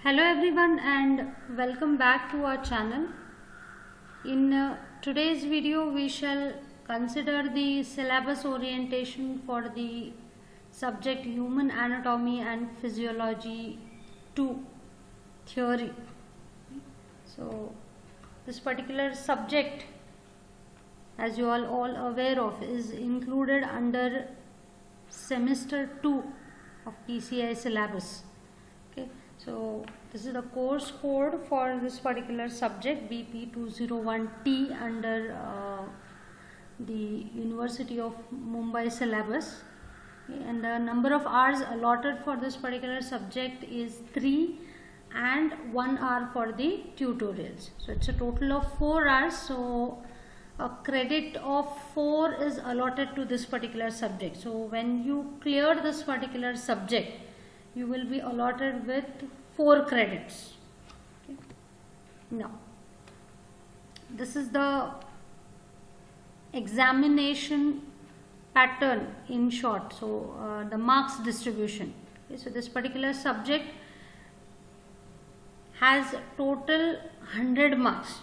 Hello everyone and welcome back to our channel. In today's video we shall consider the syllabus orientation for the subject Human Anatomy and Physiology 2 theory. So this particular subject, as you are all aware of, is included under semester 2 of PCI syllabus. Okay. So this is the course code for this particular subject BP201T under the University of Mumbai syllabus. Okay, and the number of hours allotted for this particular subject is 3 and 1 hour for the tutorials. So it's a total of 4 hours. So a credit of 4 is allotted to this particular subject. So when you clear this particular subject, you will be allotted with 4 credits. Okay. Now, this is the examination pattern in short. So, the marks distribution. Okay. So, this particular subject has total 100 marks.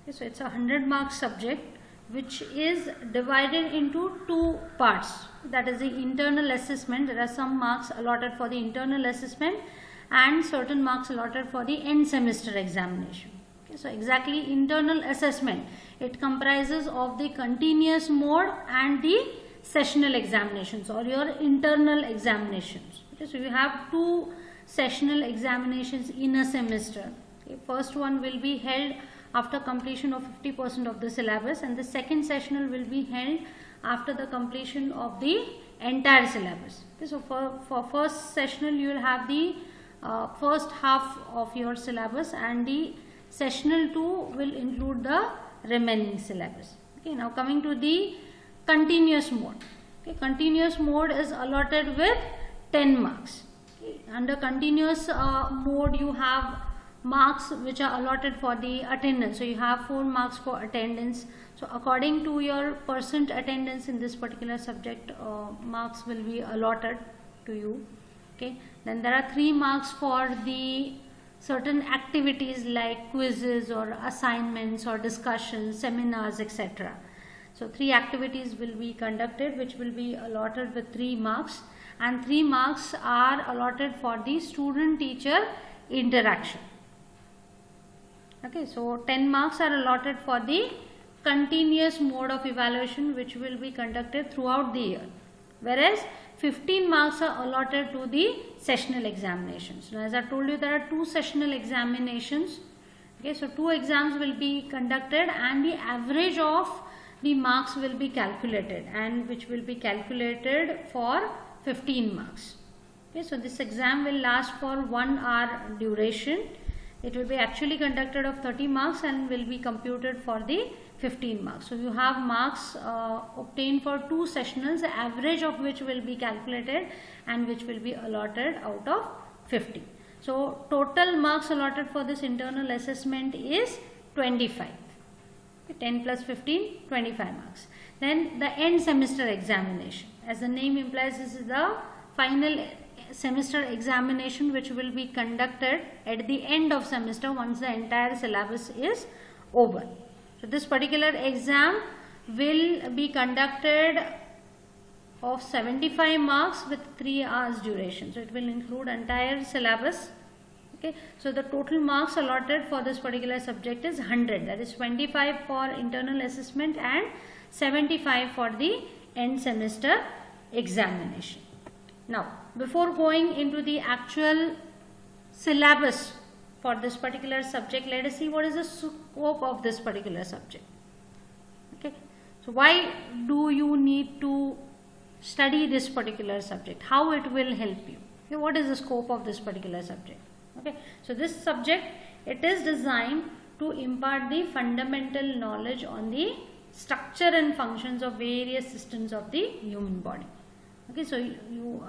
Okay. So, it's a 100 mark subject which is divided into 2 parts. That is the internal assessment. There are some marks allotted for the internal assessment and certain marks allotted for the end semester examination. Okay, so exactly internal assessment, it comprises of the continuous mode and the sessional examinations or your internal examinations. Okay, so you have 2 sessional examinations in a semester. Okay, first one will be held after completion of 50% of the syllabus, and the second sessional will be held after the completion of the entire syllabus. Okay, so for first sessional you will have the first half of your syllabus, and the sessional 2 will include the remaining syllabus. Okay, now coming to the continuous mode. Okay, continuous mode is allotted with 10 marks. Okay, under continuous mode you have marks which are allotted for the attendance. So you have 4 marks for attendance. So according to your percent attendance in this particular subject, marks will be allotted to you. Okay. Then there are 3 marks for the certain activities like quizzes or assignments or discussions, seminars, etc. So 3 activities will be conducted which will be allotted with 3 marks, and 3 marks are allotted for the student-teacher interaction. Okay, so 10 marks are allotted for the continuous mode of evaluation which will be conducted throughout the year, whereas 15 marks are allotted to the sessional examinations. Now, as I told you, there are 2 sessional examinations. Okay, so 2 exams will be conducted and the average of the marks will be calculated, and which will be calculated for 15 marks. Okay, so this exam will last for 1 hour duration. It will be actually conducted of 30 marks and will be computed for the 15 marks. So you have marks obtained for 2 sessionals, the average of which will be calculated and which will be allotted out of 50. So total marks allotted for this internal assessment is 25. 10 plus 15, 25 marks. Then the end semester examination. As the name implies, this is the final semester examination which will be conducted at the end of semester once the entire syllabus is over. So this particular exam will be conducted of 75 marks with 3 hours duration. So it will include entire syllabus. Okay, so the total marks allotted for this particular subject is 100. That is 25 for internal assessment and 75 for the end semester examination. Now, before going into the actual syllabus for this particular subject, let us see what is the scope of this particular subject. Okay, so why do you need to study this particular subject? How it will help you? Okay, what is the scope of this particular subject? Okay, so this subject, it is designed to impart the fundamental knowledge on the structure and functions of various systems of the human body. Okay, so you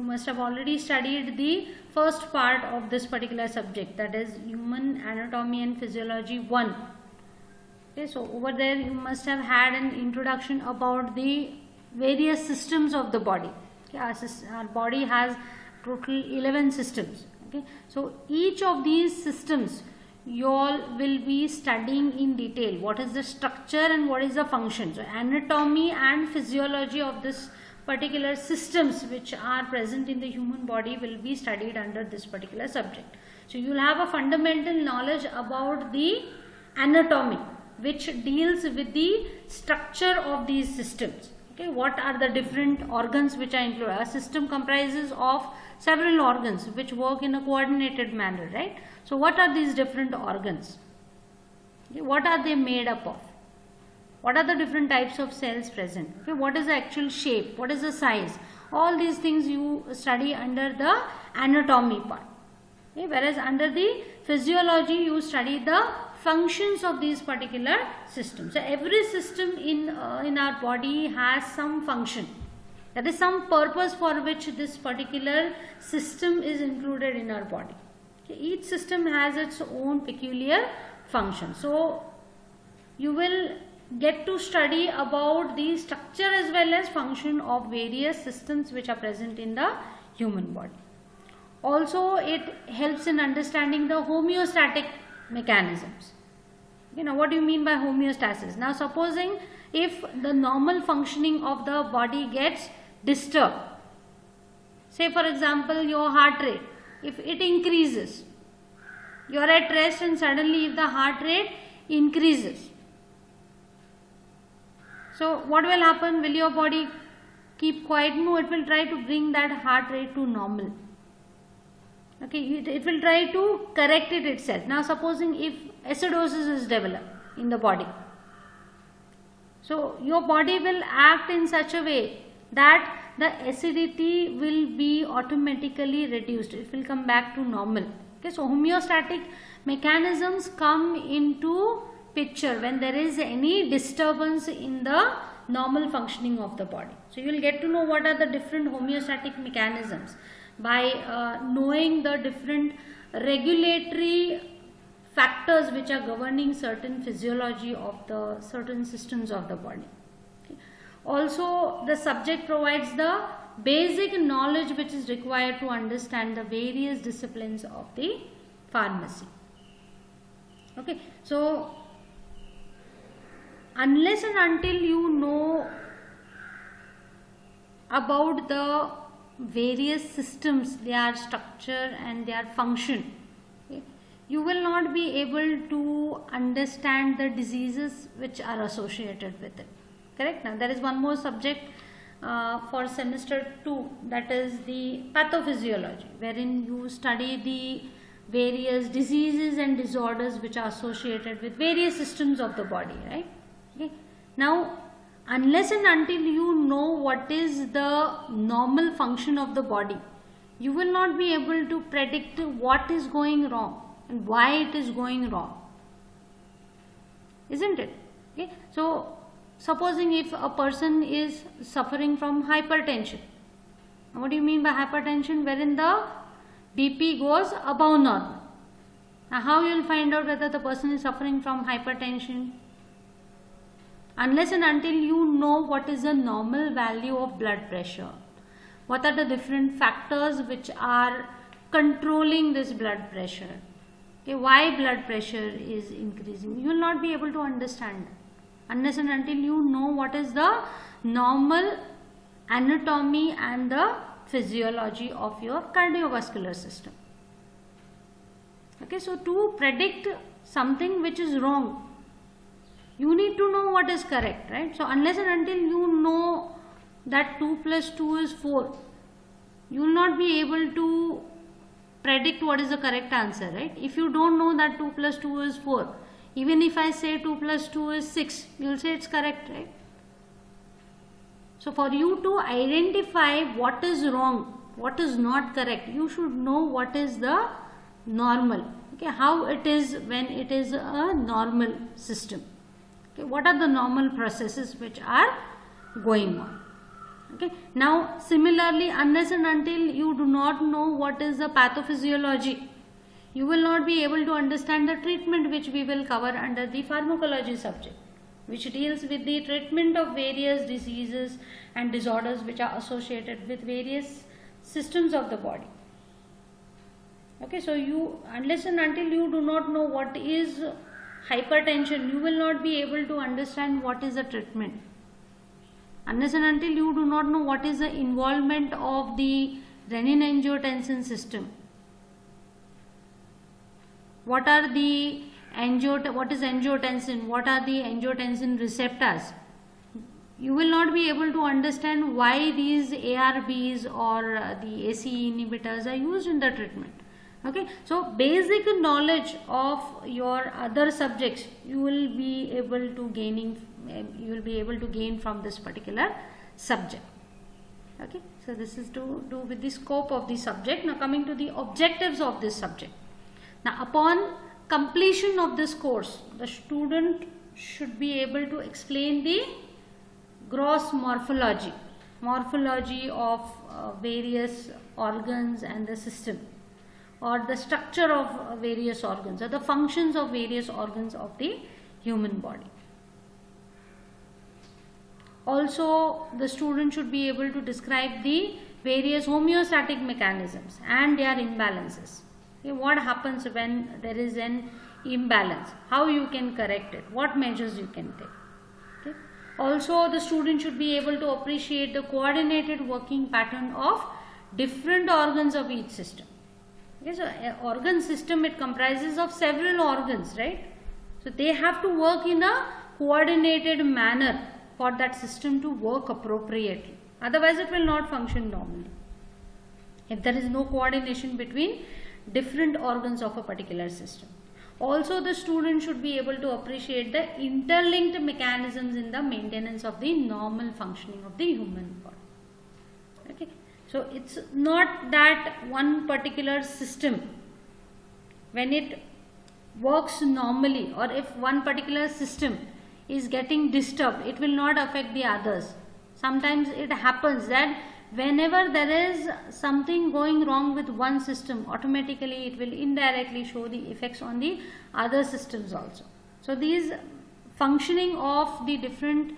must have already studied the first part of this particular subject, that is Human Anatomy and Physiology 1. Okay, so over there you must have had an introduction about the various systems of the body. Okay, our body has total 11 systems. Okay, so each of these systems you all will be studying in detail. What is the structure and what is the function? So anatomy and physiology of this particular systems which are present in the human body will be studied under this particular subject. So you will have a fundamental knowledge about the anatomy, which deals with the structure of these systems. Okay, what are the different organs which are included? A system comprises of several organs which work in a coordinated manner, right? So what are these different organs? Okay, what are they made up of? What are the different types of cells present? Okay, what is the actual shape? What is the size? All these things you study under the anatomy part. Okay, whereas under the physiology you study the functions of these particular systems. So every system in our body has some function. That is some purpose for which this particular system is included in our body. Okay, each system has its own peculiar function. So you will get to study about the structure as well as function of various systems which are present in the human body. Also, it helps in understanding the homeostatic mechanisms. Okay, now what do you mean by homeostasis? Now supposing if the normal functioning of the body gets disturbed, say for example your heart rate, if it increases, you are at rest and suddenly if the heart rate increases, so what will happen? Will your body keep quiet? No, it will try to bring that heart rate to normal. Okay, it will try to correct it itself. Now supposing if acidosis is developed in the body, so your body will act in such a way that the acidity will be automatically reduced. It will come back to normal. Okay, so homeostatic mechanisms come into picture when there is any disturbance in the normal functioning of the body. So you will get to know what are the different homeostatic mechanisms by knowing the different regulatory factors which are governing certain physiology of the certain systems of the body. Okay. Also, the subject provides the basic knowledge which is required to understand the various disciplines of the pharmacy. Okay, so unless and until you know about the various systems, their structure and their function, okay, you will not be able to understand the diseases which are associated with it. Correct? Now there is one more subject for semester 2, that is the pathophysiology, wherein you study the various diseases and disorders which are associated with various systems of the body, right? Okay. Now unless and until you know what is the normal function of the body, you will not be able to predict what is going wrong and why it is going wrong, isn't it? Okay. So supposing if a person is suffering from hypertension, what do you mean by hypertension? Wherein the BP goes above normal. Now how you will find out whether the person is suffering from hypertension? Unless and until you know what is the normal value of blood pressure, what are the different factors which are controlling this blood pressure, okay, why blood pressure is increasing, you will not be able to understand unless and until you know what is the normal anatomy and the physiology of your cardiovascular system. Okay, so to predict something which is wrong, you need to know what is correct, right? So unless and until you know that 2 plus 2 is 4, you will not be able to predict what is the correct answer, right? If you don't know that 2 plus 2 is 4, even if I say 2 plus 2 is 6, you will say it's correct, right? So for you to identify what is wrong, what is not correct, you should know what is the normal, okay, how it is when it is a normal system. Okay, what are the normal processes which are going on? Okay. Now similarly, unless and until you do not know what is the pathophysiology, you will not be able to understand the treatment which we will cover under the pharmacology subject, which deals with the treatment of various diseases and disorders which are associated with various systems of the body. Okay, so you, unless and until you do not know what is hypertension, you will not be able to understand what is the treatment. Unless and until you do not know what is the involvement of the renin-angiotensin system, what are the what is angiotensin, what are the angiotensin receptors, you will not be able to understand why these ARBs or the ACE inhibitors are used in the treatment. Okay, so basic knowledge of your other subjects you will be able to gain from this particular subject. Okay, so this is to do with the scope of the subject. Now coming to the objectives of this subject. Now upon completion of this course, the student should be able to explain the gross morphology of various organs and the system, or the structure of various organs, or the functions of various organs of the human body. Also, the student should be able to describe the various homeostatic mechanisms and their imbalances. Okay, what happens when there is an imbalance, how you can correct it, what measures you can take. Okay. Also, the student should be able to appreciate the coordinated working pattern of different organs of each system. Okay, so organ system, it comprises of several organs, right? So they have to work in a coordinated manner for that system to work appropriately. Otherwise, it will not function normally. If there is no coordination between different organs of a particular system. Also, the student should be able to appreciate the interlinked mechanisms in the maintenance of the normal functioning of the human body. Okay. So it's not that one particular system, when it works normally, or if one particular system is getting disturbed, it will not affect the others. Sometimes it happens that whenever there is something going wrong with one system, automatically it will indirectly show the effects on the other systems also. So these functioning of the different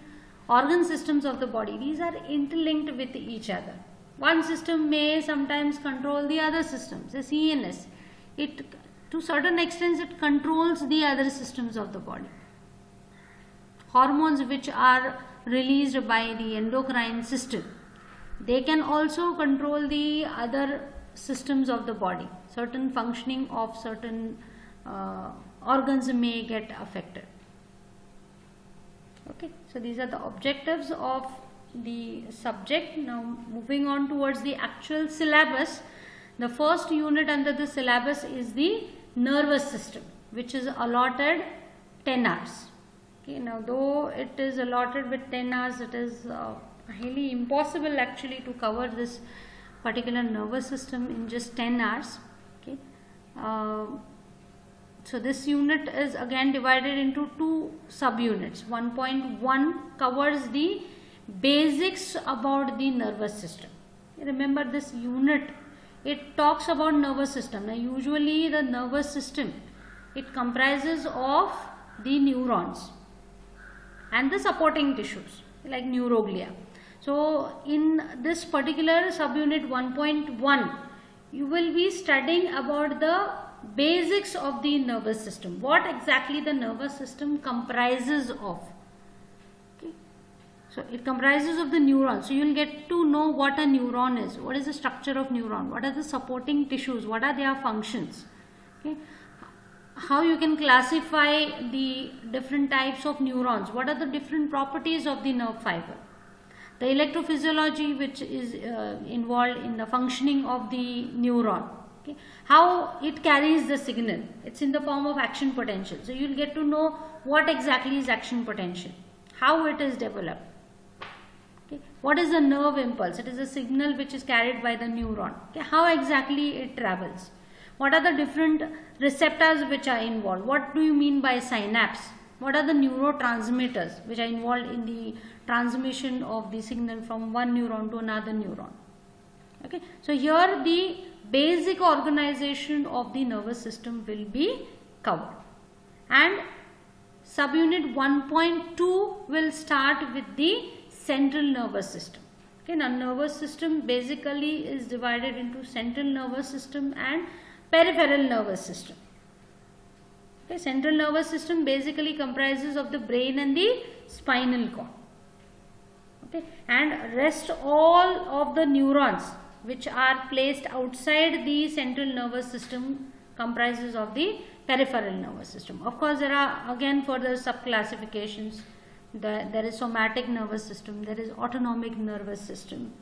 organ systems of the body, these are interlinked with each other. One system may sometimes control the other systems. The CNS, it to certain extent it controls the other systems of the body. Hormones which are released by the endocrine system, they can also control the other systems of the body. Certain functioning of certain organs may get affected. Okay, so these are the objectives of the subject. Now moving on towards the actual syllabus. The first unit under the syllabus is the nervous system, which is allotted 10 hours. Okay, now though it is allotted with 10 hours, it is highly impossible actually to cover this particular nervous system in just 10 hours. Okay. So this unit is again divided into two subunits. 1.1 covers the basics about the nervous system. Remember, this unit, it talks about nervous system. Now usually the nervous system, it comprises of the neurons and the supporting tissues like neuroglia. So in this particular subunit 1.1, you will be studying about the basics of the nervous system. What exactly the nervous system comprises of. Okay. So it comprises of the neurons. So you will get to know what a neuron is. What is the structure of neuron? What are the supporting tissues? What are their functions? Okay. How you can classify the different types of neurons. What are the different properties of the nerve fiber? The electrophysiology which is involved in the functioning of the neuron. Okay. How it carries the signal. It's in the form of action potential. So you will get to know what exactly is action potential. How it is developed. Okay. What is the nerve impulse? It is a signal which is carried by the neuron. Okay. How exactly it travels. What are the different receptors which are involved? What do you mean by synapse? What are the neurotransmitters which are involved in the transmission of the signal from one neuron to another neuron? Okay. So here the basic organization of the nervous system will be covered. And subunit 1.2 will start with the central nervous system. Okay. Now nervous system basically is divided into central nervous system and peripheral nervous system. Okay, central nervous system basically comprises of the brain and the spinal cord. Okay, and rest all of the neurons which are placed outside the central nervous system comprises of the peripheral nervous system. Of course, there are again further sub-classifications. There is somatic nervous system, there is autonomic nervous system,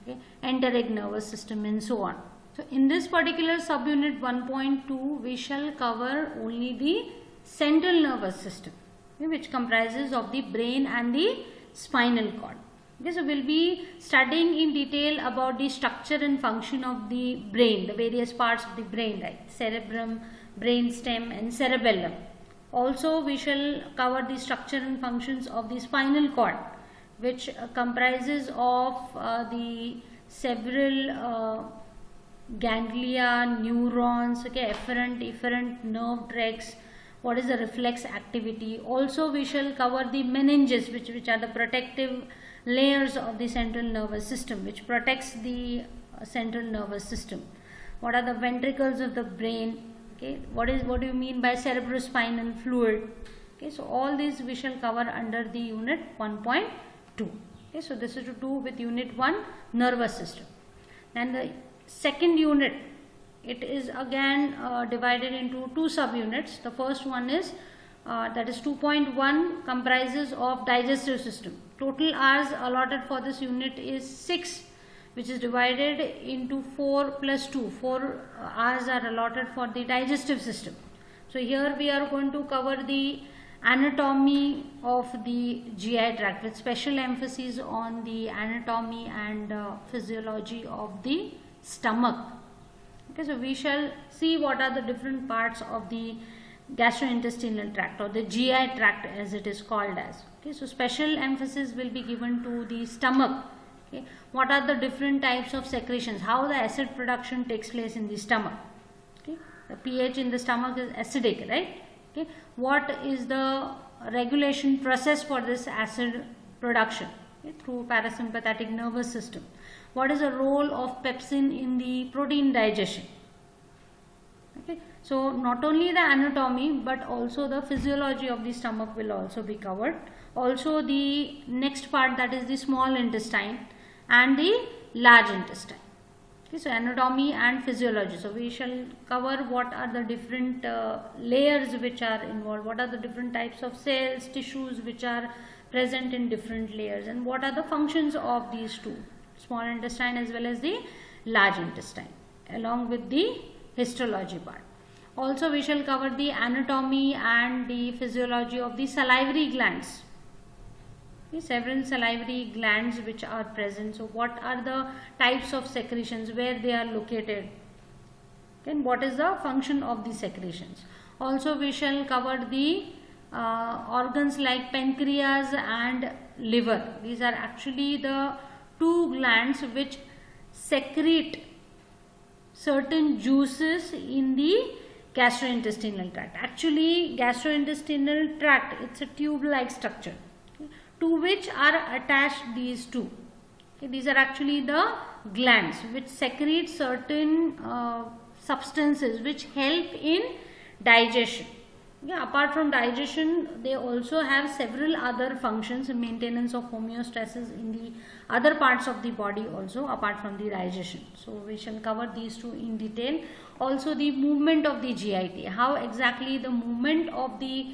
okay, enteric nervous system, and so on. So, in this particular subunit 1.2, we shall cover only the central nervous system, okay, which comprises of the brain and the spinal cord. Okay, so, we will be studying in detail about the structure and function of the brain, the various parts of the brain, right? Cerebrum, brainstem, and cerebellum. Also, we shall cover the structure and functions of the spinal cord, which comprises of the several ganglia, neurons, okay, efferent nerve tracts, what is the reflex activity. Also, we shall cover the meninges, which are the protective layers of the central nervous system, which protects the central nervous system. What are the ventricles of the brain? Okay, what do you mean by cerebrospinal fluid? Okay, so all these we shall cover under the unit 1.2. Okay, so this is to do with unit 1, nervous system. Then the second unit, it is again divided into 2 subunits. The first one is that is 2.1, comprises of digestive system. Total hours allotted for this unit is 6, which is divided into 4 plus 2. 4 hours are allotted for the digestive system. So here we are going to cover the anatomy of the GI tract with special emphasis on the anatomy and physiology of the stomach. Okay, so we shall see what are the different parts of the gastrointestinal tract or the GI tract as it is called as. Okay, so special emphasis will be given to the stomach. Okay, what are the different types of secretions, how the acid production takes place in the stomach. Okay, the pH in the stomach is acidic, right? Okay, what is the regulation process for this acid production? Okay, through parasympathetic nervous system. What is the role of pepsin in the protein digestion? Okay, so not only the anatomy but also the physiology of the stomach will also be covered. Also the next part, that is the small intestine and the large intestine. Okay, so anatomy and physiology. So we shall cover what are the different layers which are involved, what are the different types of cells, tissues which are present in different layers, and what are the functions of these two, small intestine as well as the large intestine, along with the histology part. Also we shall cover the anatomy and the physiology of the salivary glands. Okay, several salivary glands which are present. So what are the types of secretions, where they are located, and what is the function of the secretions. Also we shall cover the organs like pancreas and liver. These are actually the 2 glands which secrete certain juices in the gastrointestinal tract. Actually, gastrointestinal tract, it's a tube-like structure, okay, to which are attached these 2. Okay, these are actually the glands which secrete certain substances which help in digestion. Okay, apart from digestion, they also have several other functions, maintenance of homeostasis in the other parts of the body also, apart from the digestion. So we shall cover these 2 in detail. Also the movement of the GIT, how exactly the movement of the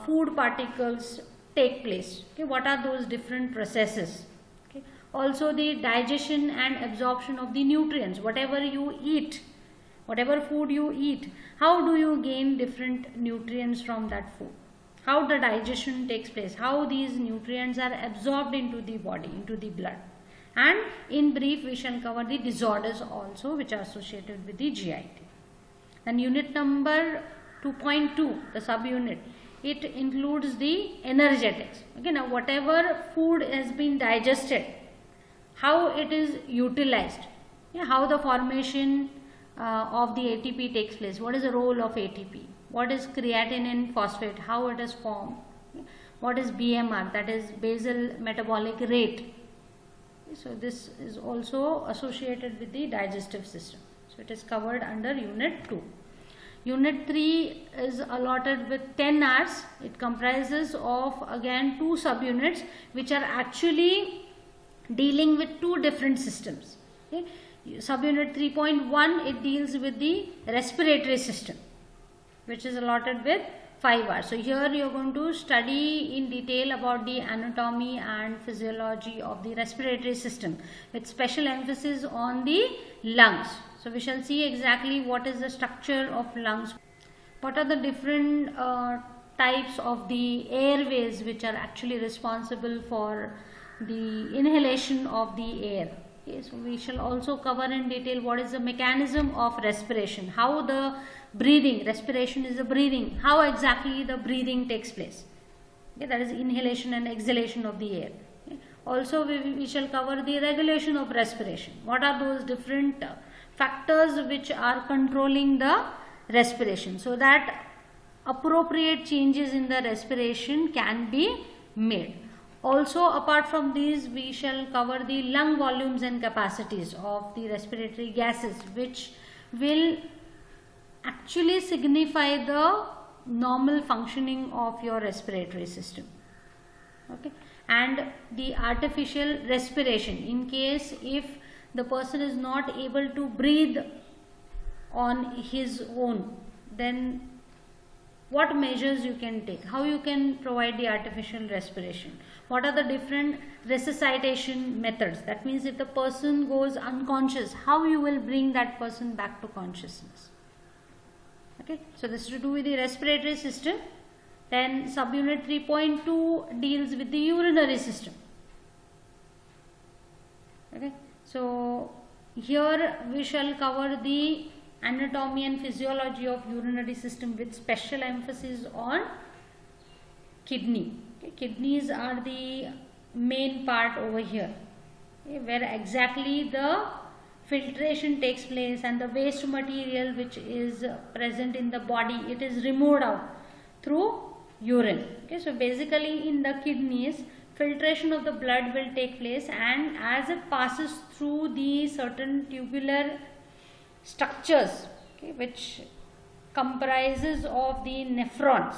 food particles take place. Okay, what are those different processes. Okay. Also the digestion and absorption of the nutrients, whatever you eat, whatever food you eat, how do you gain different nutrients from that food, how the digestion takes place, how these nutrients are absorbed into the body, into the blood. And in brief we shall cover the disorders also which are associated with the GIT. And unit number 2.2, the subunit, it includes the energetics. Okay, now whatever food has been digested, how it is utilized, yeah, how the formation of the ATP takes place, what is the role of ATP, what is creatinine phosphate, how it is formed, what is BMR, that is basal metabolic rate. So this is also associated with the digestive system. So it is covered under Unit 2. Unit 3 is allotted with 10 hours. It comprises of again 2 subunits which are actually dealing with 2 different systems. Okay. Subunit 3.1, it deals with the respiratory system, which is allotted with 5 hours. So here you are going to study in detail about the anatomy and physiology of the respiratory system with special emphasis on the lungs. So we shall see exactly what is the structure of lungs, what are the different types of the airways which are actually responsible for the inhalation of the air. Okay, so we shall also cover in detail what is the mechanism of respiration, how the breathing, respiration is the breathing, how exactly the breathing takes place. Okay, that is inhalation and exhalation of the air. Okay. Also we shall cover the regulation of respiration. What are those different factors which are controlling the respiration so that appropriate changes in the respiration can be made. Also, apart from these, we shall cover the lung volumes and capacities of the respiratory gases, which will actually signify the normal functioning of your respiratory system. Okay, and the artificial respiration, in case if the person is not able to breathe on his own, then what measures you can take, how you can provide the artificial respiration, what are the different resuscitation methods. That means if the person goes unconscious, how you will bring that person back to consciousness. Okay, so this is to do with the respiratory system. Then subunit 3.2 deals with the urinary system. Okay, so here we shall cover the anatomy and physiology of urinary system with special emphasis on kidney. Okay, kidneys are the main part over here, okay, where exactly the filtration takes place and the waste material which is present in the body, it is removed out through urine. Okay, so basically in the kidneys, filtration of the blood will take place, and as it passes through the certain tubular structures, okay, which comprises of the nephrons.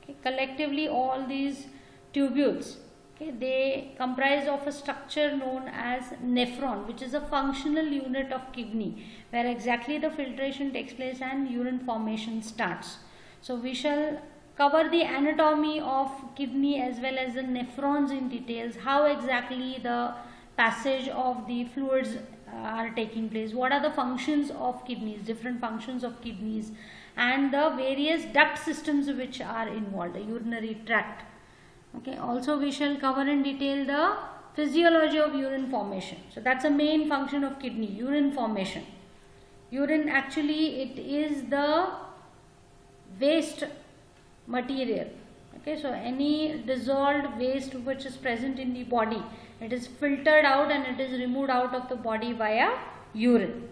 Okay, collectively all these tubules, okay, they comprise of a structure known as nephron, which is a functional unit of kidney, where exactly the filtration takes place and urine formation starts. So we shall cover the anatomy of kidney as well as the nephrons in details, how exactly the passage of the fluids are taking place, what are the functions of kidneys, different functions of kidneys, and the various duct systems which are involved, the urinary tract. Okay, also we shall cover in detail the physiology of urine formation. So that's a main function of kidney, urine formation. Urine actually, it is the waste material. Okay, so any dissolved waste which is present in the body, it is filtered out and it is removed out of the body via urine.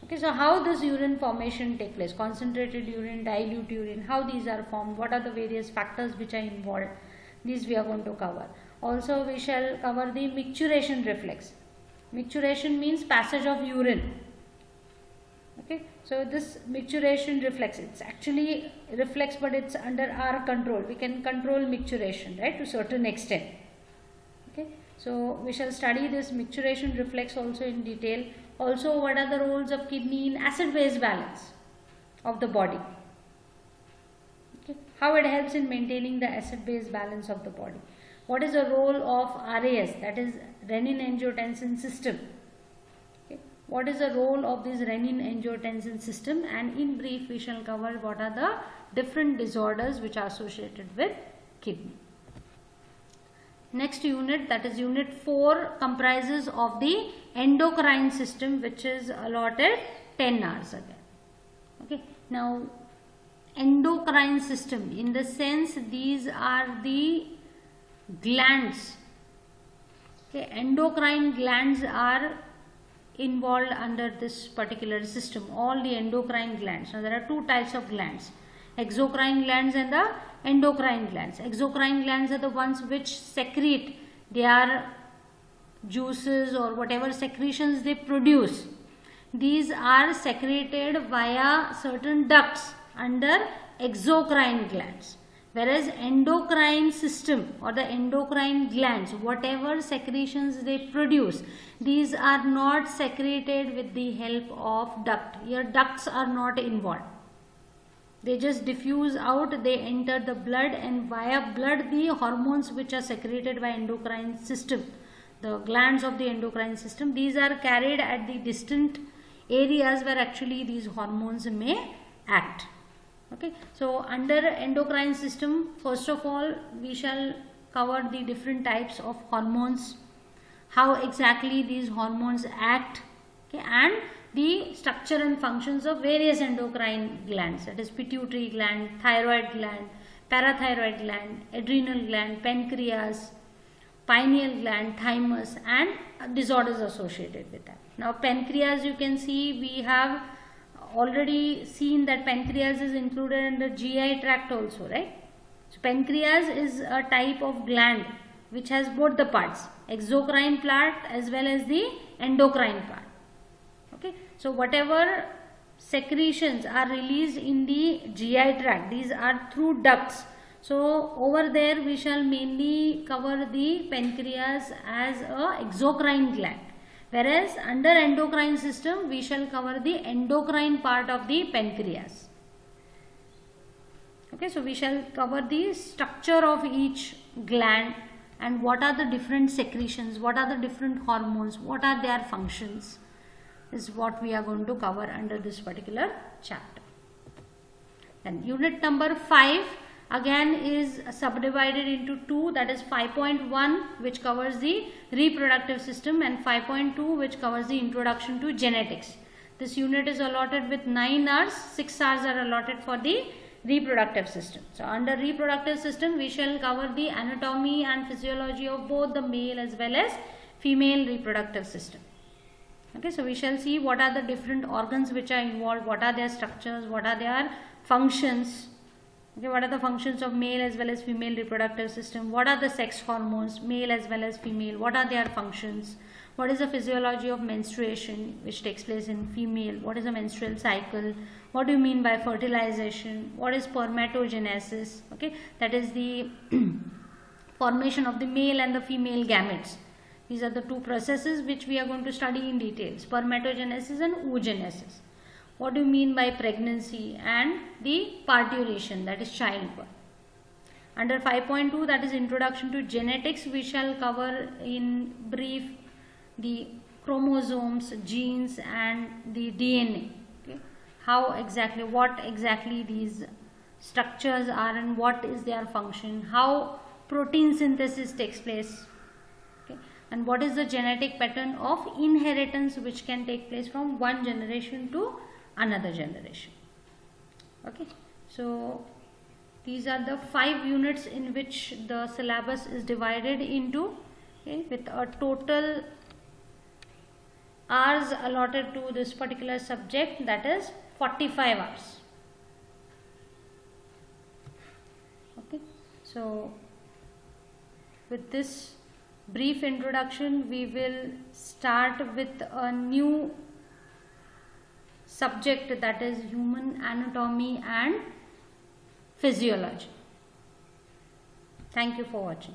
Okay, so how this urine formation take place, concentrated urine, dilute urine, how these are formed, what are the various factors which are involved, these we are going to cover. Also we shall cover the micturition reflex. Micturition means passage of urine. Okay, so this micturition reflex, it's actually reflex but it's under our control. We can control micturition, right, to certain extent. Okay, so we shall study this micturition reflex also in detail. Also, what are the roles of kidney in acid-base balance of the body? Okay, how it helps in maintaining the acid-base balance of the body. What is the role of RAS, that is renin-angiotensin system? What is the role of this renin-angiotensin system, and in brief we shall cover what are the different disorders which are associated with kidney. Next unit, that is unit 4, comprises of the endocrine system, which is allotted 10 hours again. Okay, now endocrine system, in the sense these are the glands. Okay, endocrine glands are involved under this particular system, all the endocrine glands. Now there are 2 types of glands, exocrine glands and the endocrine glands. Exocrine glands are the ones which secrete their juices or whatever secretions they produce. these are secreted via certain ducts under exocrine glands. Whereas endocrine system or the endocrine glands, whatever secretions they produce, these are not secreted with the help of duct. Here ducts are not involved. They just diffuse out, they enter the blood, and via blood the hormones which are secreted by endocrine system, the glands of the endocrine system, these are carried at the distant areas where actually these hormones may act. Okay, so under endocrine system, first of all we shall cover the different types of hormones, how exactly these hormones act, okay, and the structure and functions of various endocrine glands, that is pituitary gland, thyroid gland, parathyroid gland, adrenal gland, pancreas, pineal gland, thymus, and disorders associated with that. Now pancreas, you can see we have already seen that pancreas is included in the GI tract also, right? So pancreas is a type of gland which has both the parts, exocrine part as well as the endocrine part. Okay, so whatever secretions are released in the GI tract, these are through ducts. So over there we shall mainly cover the pancreas as a exocrine gland, whereas under endocrine system we shall cover the endocrine part of the pancreas. Okay, so we shall cover the structure of each gland and what are the different secretions, what are the different hormones, what are their functions, is what we are going to cover under this particular chapter. Then unit number 5 again is subdivided into two, that is 5.1 which covers the reproductive system and 5.2 which covers the introduction to genetics. This unit is allotted with 9 hours, 6 hours are allotted for the reproductive system. So under reproductive system we shall cover the anatomy and physiology of both the male as well as female reproductive system. Okay, so we shall see what are the different organs which are involved, what are their structures, what are their functions. Okay, what are the functions of male as well as female reproductive system, what are the sex hormones, male as well as female, what are their functions, what is the physiology of menstruation which takes place in female, what is a menstrual cycle, what do you mean by fertilization, what is spermatogenesis, okay, that is the formation of the male and the female gametes. These are the two processes which we are going to study in detail, spermatogenesis and oogenesis. What do you mean by pregnancy and the parturition, that is childbirth. Under 5.2, that is introduction to genetics, we shall cover in brief the chromosomes, genes and the DNA. Okay. How exactly, what exactly these structures are and what is their function, how protein synthesis takes place. And what is the genetic pattern of inheritance which can take place from one generation to another generation. Okay, so these are the 5 units in which the syllabus is divided into, okay, with a total hours allotted to this particular subject, that is 45 hours. Okay, so with this brief introduction we will start with a new subject, that is human anatomy and physiology. Thank you for watching.